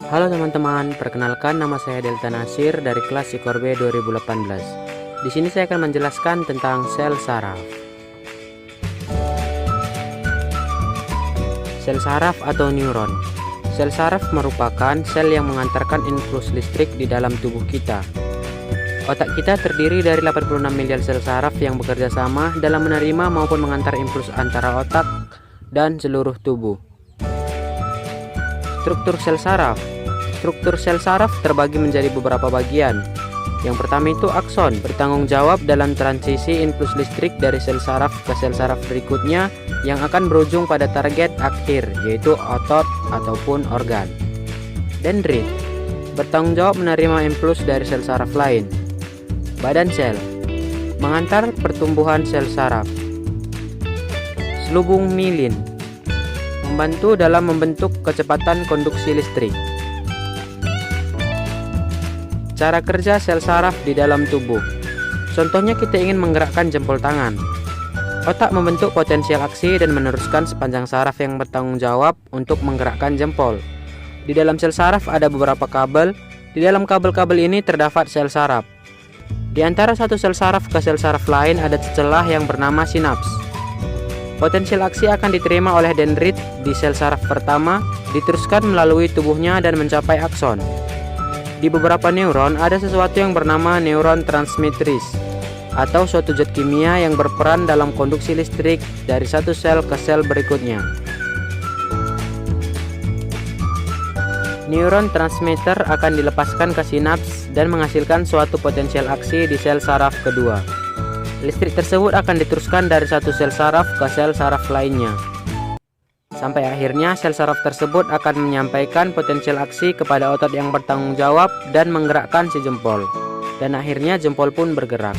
Halo teman-teman, perkenalkan nama saya Delta Nasir dari kelas Sikor B 2018. Di sini saya akan menjelaskan tentang sel saraf. Sel saraf atau neuron. Sel saraf merupakan sel yang mengantarkan impuls listrik di dalam tubuh kita. Otak kita terdiri dari 86 miliar sel saraf yang bekerja sama dalam menerima maupun mengantar impuls antara otak dan seluruh tubuh. Struktur sel saraf. Struktur sel saraf terbagi menjadi beberapa bagian. Yang pertama itu akson, bertanggung jawab dalam transisi impuls listrik dari sel saraf ke sel saraf berikutnya yang akan berujung pada target akhir, yaitu otot ataupun organ. Dendrit, bertanggung jawab menerima impuls dari sel saraf lain. Badan sel, mengantar pertumbuhan sel saraf. Selubung mielin, membantu dalam membentuk kecepatan konduksi listrik. Cara kerja sel saraf di dalam tubuh. Contohnya kita ingin menggerakkan jempol tangan. Otak membentuk potensial aksi dan meneruskan sepanjang saraf yang bertanggung jawab untuk menggerakkan jempol. Di dalam sel saraf ada beberapa kabel. Di dalam kabel-kabel ini terdapat sel saraf. Di antara satu sel saraf ke sel saraf lain ada celah yang bernama sinaps. Potensial aksi akan diterima oleh dendrit di sel saraf pertama, diteruskan melalui tubuhnya dan mencapai akson. Di beberapa neuron ada sesuatu yang bernama neuron transmitris atau suatu zat kimia yang berperan dalam konduksi listrik dari satu sel ke sel berikutnya. Neuron transmitter akan dilepaskan ke sinaps dan menghasilkan suatu potensial aksi di sel saraf kedua. Listrik tersebut akan diteruskan dari satu sel saraf ke sel saraf lainnya. Sampai akhirnya sel saraf tersebut akan menyampaikan potensial aksi kepada otot yang bertanggung jawab dan menggerakkan si jempol. Dan akhirnya jempol pun bergerak.